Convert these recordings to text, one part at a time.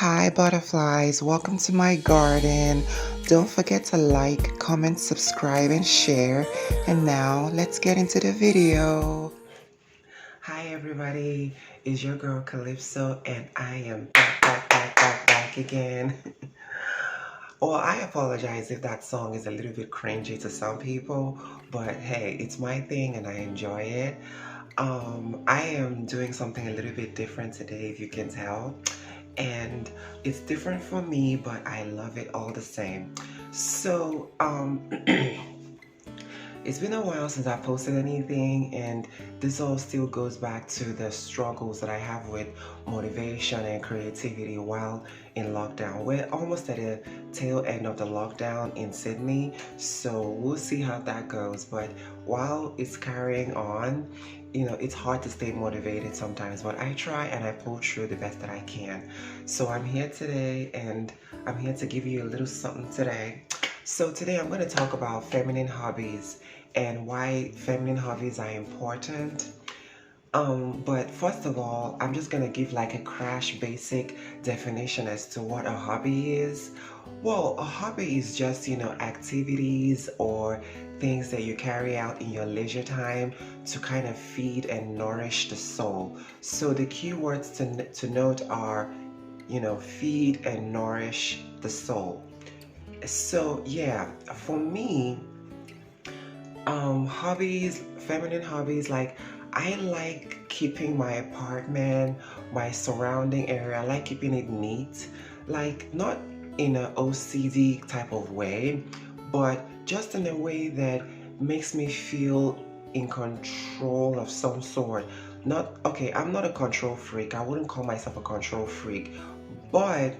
Hi, butterflies. Welcome to my garden. Don't forget to like, comment, subscribe, and share. And now let's get into the video. Hi, everybody. It's your girl Calypso, and I am back again. Well, I apologize if that song is a little bit cringy to some people, but hey, it's my thing and I enjoy it. I am doing something a little bit different today, if you can tell. And it's different for me, but I love it all the same. So, it's been a while since I posted anything, and this all still goes back to the struggles that I have with motivation and creativity while in lockdown. We're almost at the tail end of the lockdown in Sydney, so we'll see how that goes. But while it's carrying on, it's hard to stay motivated sometimes, but I try and I pull through the best that I can. So I'm here today, and I'm here to give you a little something today. So today I'm going to talk about feminine hobbies and why feminine hobbies are important. But first of all, I'm just gonna give like a crash basic definition as to what a hobby is. Well, a hobby is just, activities or things that you carry out in your leisure time to kind of feed and nourish the soul. So the key words to note are, feed and nourish the soul. So yeah, for me, hobbies, feminine hobbies, like I like keeping my apartment, my surrounding area, I like keeping it neat, like not in an OCD type of way, but just in a way that makes me feel in control of some sort. Not, okay, I'm not a control freak. I wouldn't call myself a control freak, but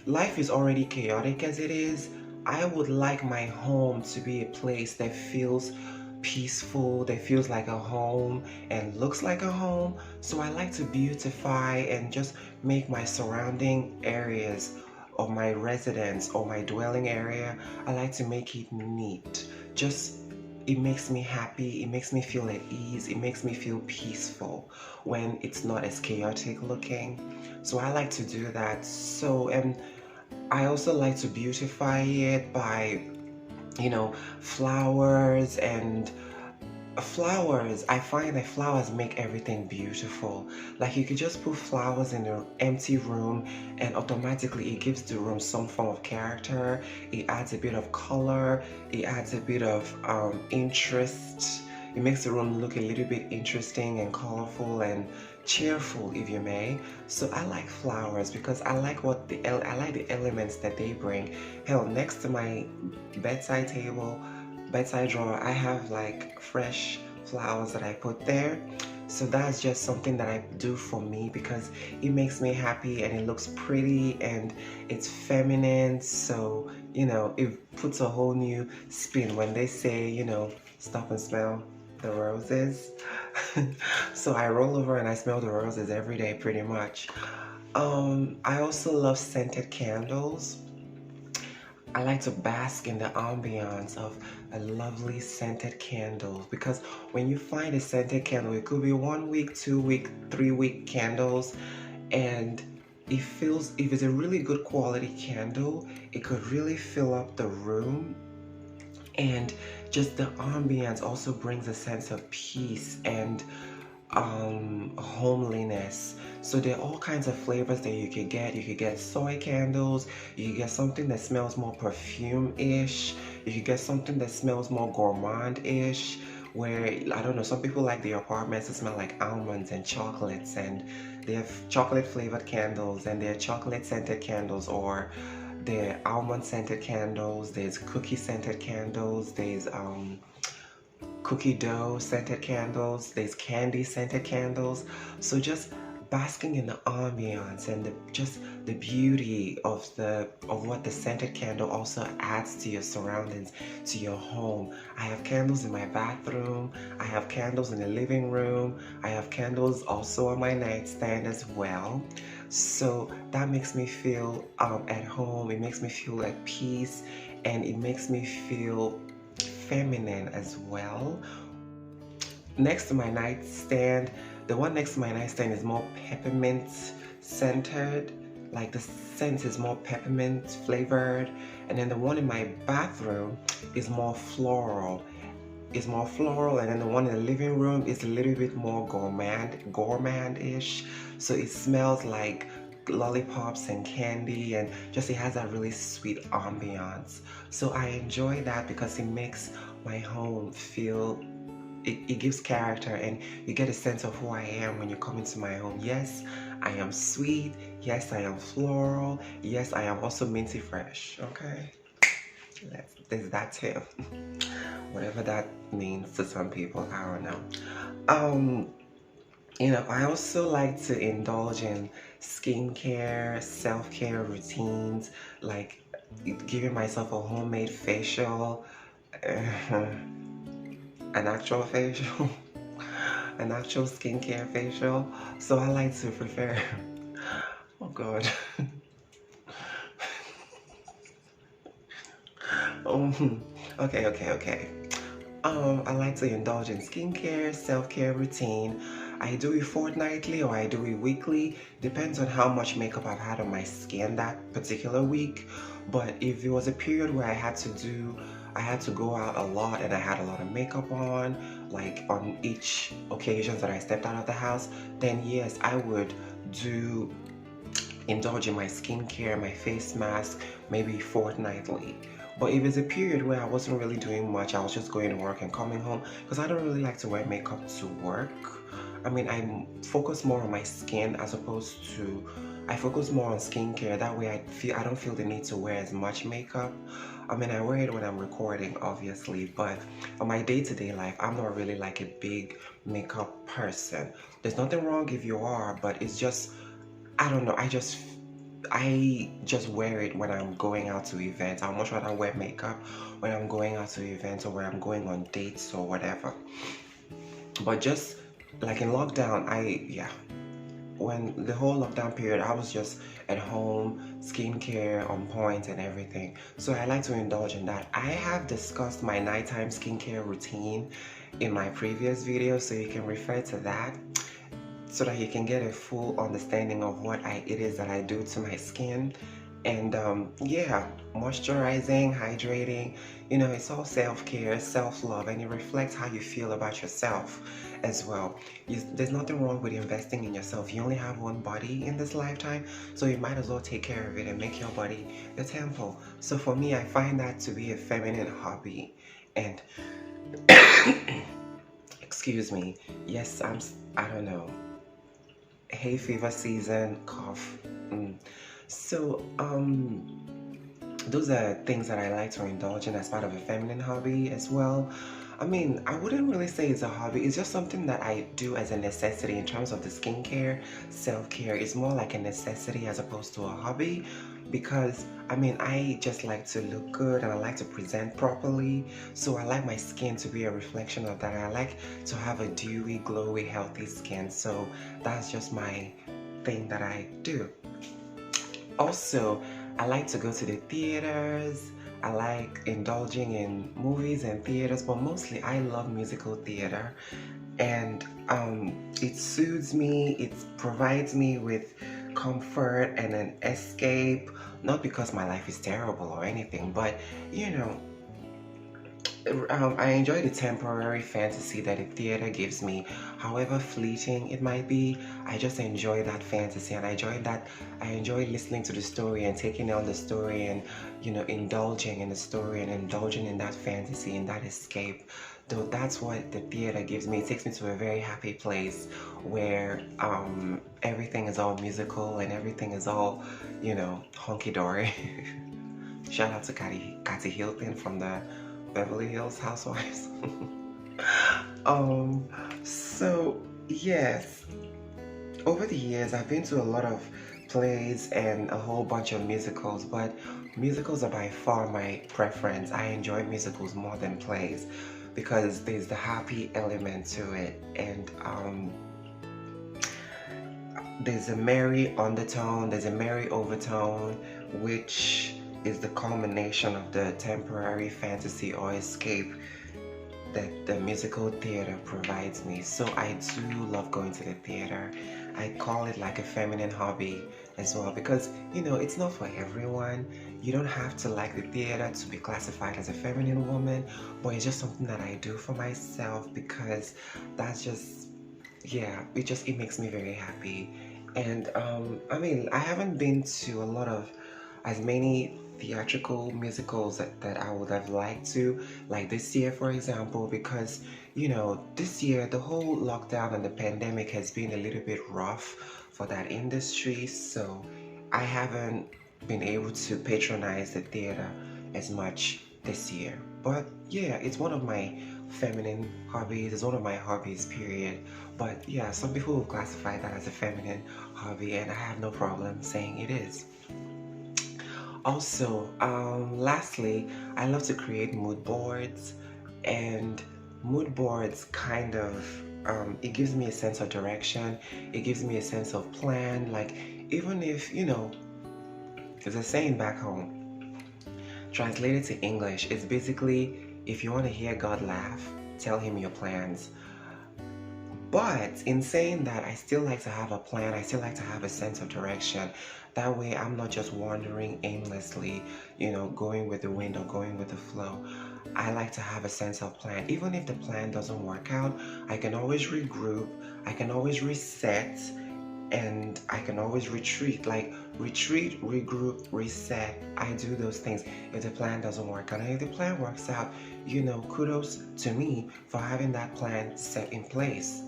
life is already chaotic as it is. I would like my home to be a place that feels peaceful, that feels like a home and looks like a home. So I like to beautify and just make my surrounding areas of my residence or my dwelling area, I like to make it neat. Just it makes me happy, it makes me feel at ease, it makes me feel peaceful when it's not as chaotic looking. So I like to do that. So, and I also like to beautify it by, flowers and flowers. I find that flowers make everything beautiful. Like you could just put flowers in an empty room and automatically it gives the room some form of character. It adds a bit of color, it adds a bit of interest. It makes the room look a little bit interesting and colorful and cheerful, if you may. So I like flowers because I like I like the elements that they bring. Hell, next to my bedside table, bedside drawer, I have like fresh flowers that I put there. So that's just something that I do for me because it makes me happy and it looks pretty and it's feminine. So, it puts a whole new spin when they say, stop and smell the roses. So I roll over and I smell the roses every day pretty much. I also love scented candles. I like to bask in the ambiance of a lovely scented candle because when you find a scented candle, it could be 1 week, 2 week, 3 week candles, and it feels, if it's a really good quality candle, it could really fill up the room, and just the ambience also brings a sense of peace and homeliness. So there are all kinds of flavors that you could get. You could get soy candles, you could get something that smells more perfume-ish, you could get something that smells more gourmand-ish, where I don't know, some people like the apartments to smell like almonds and chocolates, and they have chocolate flavored candles and they're chocolate scented candles, or there are almond scented candles, there's cookie scented candles, there's cookie dough scented candles, there's candy scented candles. So just basking in the ambiance and just the beauty of what the scented candle also adds to your surroundings, to your home. I have candles in my bathroom, I have candles in the living room, I have candles also on my nightstand as well. So that makes me feel at home, it makes me feel at peace, and it makes me feel feminine as well. Next to my nightstand, the one next to my nightstand is more peppermint centered. Like the scent is more peppermint flavored, and then the one in my bathroom is more floral. And then the one in the living room is a little bit more gourmand-ish. So it smells like lollipops and candy, and just it has that really sweet ambiance. So I enjoy that because it makes my home feel, it gives character, and you get a sense of who I am when you come into my home. Yes, I am sweet. Yes, I am floral. Yes, I am also minty fresh. Okay, there's that too. Whatever that means to some people, I don't know. Um, I also like to indulge in skincare, self-care routines, like giving myself a homemade facial, an actual facial, an actual skincare facial. So I like to prefer, oh God. Okay. I like to indulge in skincare, self-care routine. I do it fortnightly or I do it weekly. Depends on how much makeup I've had on my skin that particular week. But if it was a period where I had to go out a lot and I had a lot of makeup on, like on each occasion that I stepped out of the house, then yes, I would do indulge in my skincare, my face mask, maybe fortnightly. But if it's a period where I wasn't really doing much, I was just going to work and coming home, because I don't really like to wear makeup to work. I mean, I focus more on my skin as opposed to, I focus more on skincare. That way I don't feel the need to wear as much makeup. I mean, I wear it when I'm recording, obviously, but on my day-to-day life, I'm not really like a big makeup person. There's nothing wrong if you are, but it's just, I don't know, I just wear it when I'm going out to events. I much rather wear makeup when I'm going out to events or when I'm going on dates or whatever. But just like in lockdown, when the whole lockdown period, I was just at home, skincare on point and everything. So I like to indulge in that. I have discussed my nighttime skincare routine in my previous video, so you can refer to that so that you can get a full understanding of what it is that I do to my skin. And yeah, moisturizing, hydrating, it's all self-care, self-love, and it reflects how you feel about yourself as well. There's nothing wrong with investing in yourself. You only have one body in this lifetime, so you might as well take care of it and make your body your temple. So for me, I find that to be a feminine hobby. And excuse me, yes, I don't know, hay fever season, cough. So, those are things that I like to indulge in as part of a feminine hobby as well. I mean, I wouldn't really say it's a hobby. It's just something that I do as a necessity in terms of the skincare, self-care. It's more like a necessity as opposed to a hobby because, I mean, I just like to look good and I like to present properly. So I like my skin to be a reflection of that. I like to have a dewy, glowy, healthy skin. So that's just my thing that I do. Also, I like to go to the theaters. I like indulging in movies and theaters, but mostly I love musical theater. And it soothes me, it provides me with comfort and an escape. Not because my life is terrible or anything, but you know, I enjoy the temporary fantasy that a theater gives me, however fleeting it might be. I just enjoy that fantasy, and I enjoy listening to the story and taking on the story, and indulging in the story and indulging in that fantasy and that escape. Though that's what the theater gives me. It takes me to a very happy place where everything is all musical and everything is all, hunky-dory. Shout out to Kathy Hilton from the Beverly Hills Housewives. So yes, over the years I've been to a lot of plays and a whole bunch of musicals, but musicals are by far my preference. I enjoy musicals more than plays because there's the happy element to it, and there's a merry undertone, there's a merry overtone, which is the culmination of the temporary fantasy or escape that the musical theater provides me. So I do love going to the theater. I call it like a feminine hobby as well, because it's not for everyone. You don't have to like the theater to be classified as a feminine woman, but it's just something that I do for myself because that's just, yeah, it makes me very happy. And I mean, I haven't been to a lot of as many theatrical musicals that I would have liked to, like this year, for example, because this year the whole lockdown and the pandemic has been a little bit rough for that industry, so I haven't been able to patronize the theater as much this year. But yeah, it's one of my feminine hobbies, it's one of my hobbies, period. But yeah, some people will classify that as a feminine hobby, and I have no problem saying it is. Also, lastly, I love to create mood boards, and mood boards kind of it gives me a sense of direction. It gives me a sense of plan. Like even if there's a saying back home, translated to English, it's basically if you want to hear God laugh, tell him your plans. But in saying that, I still like to have a plan. I still like to have a sense of direction. That way, I'm not just wandering aimlessly, going with the wind or going with the flow. I like to have a sense of plan. Even if the plan doesn't work out, I can always regroup, I can always reset, and I can always retreat. Like retreat, regroup, reset. I do those things if the plan doesn't work out. And if the plan works out, kudos to me for having that plan set in place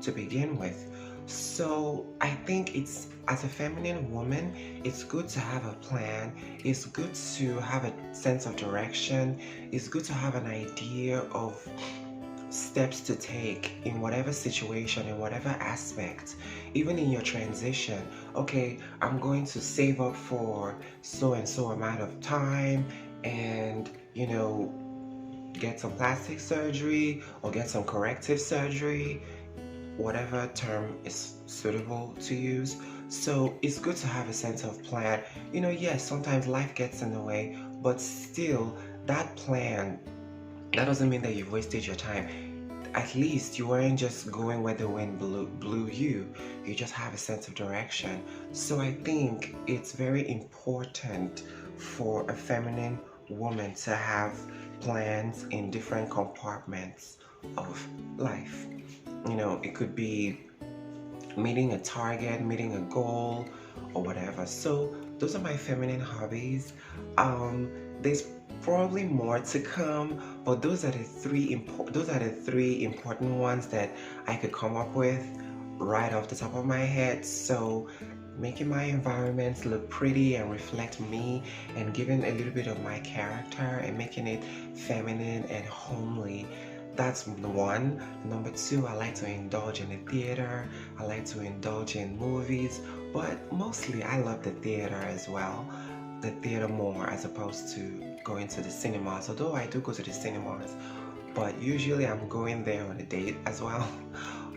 to begin with. So I think it's, as a feminine woman, it's good to have a plan. It's good to have a sense of direction. It's good to have an idea of steps to take in whatever situation, in whatever aspect, even in your transition. Okay, I'm going to save up for so and so amount of time and, get some plastic surgery or get some corrective surgery, whatever term is suitable to use. So it's good to have a sense of plan. Yes, sometimes life gets in the way, but still, that plan, that doesn't mean that you've wasted your time. At least you weren't just going where the wind blew you. You just have a sense of direction. So I think it's very important for a feminine woman to have plans in different compartments of life. It could be meeting a target, meeting a goal, or whatever. So those are my feminine hobbies. There's probably more to come, but those are the three important ones that I could come up with right off the top of my head. So making my environment look pretty and reflect me, and giving a little bit of my character and making it feminine and homely. That's one. Number two, I like to indulge in the theater. I like to indulge in movies, but mostly I love the theater as well. The theater more as opposed to going to the cinemas. Although I do go to the cinemas, but usually I'm going there on a date as well.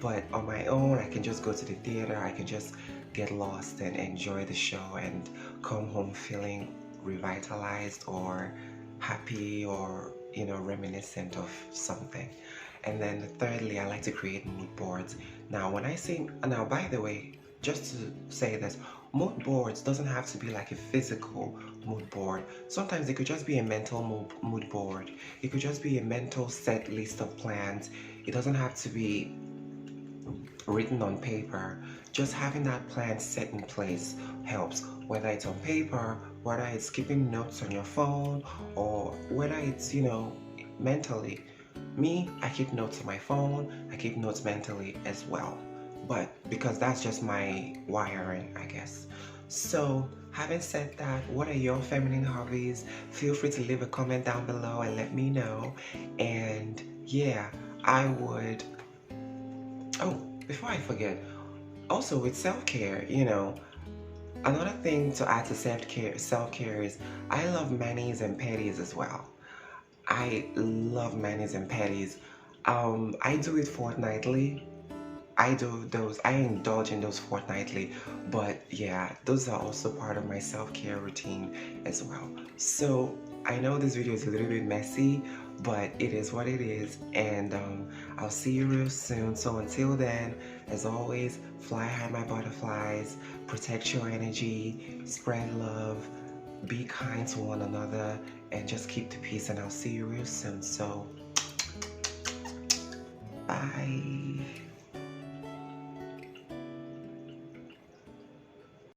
But on my own, I can just go to the theater. I can just get lost and enjoy the show and come home feeling revitalized or happy or reminiscent of something. And then thirdly, I like to create mood boards. Now by the way, just to say this, mood boards doesn't have to be like a physical mood board. Sometimes it could just be a mental mood board. It could just be a mental set list of plans. It doesn't have to be written on paper. Just having that plan set in place helps, whether it's on paper, whether it's keeping notes on your phone, or whether it's mentally. Me, I keep notes on my phone, I keep notes mentally as well, but because that's just my wiring, I guess. So having said that, what are your feminine hobbies? Feel free to leave a comment down below and let me know. And yeah, I would, oh, before I forget, also with self-care, another thing to add to self-care is I love manis and petties as well. I love manis and petties. I do it fortnightly. I indulge in those fortnightly, but yeah, those are also part of my self-care routine as well. So I know this video is a little bit messy, but it is what it is. And I'll see you real soon. So until then, as always, fly high, my butterflies, protect your energy, spread love, be kind to one another, and just keep the peace. And I'll see you real soon. So bye.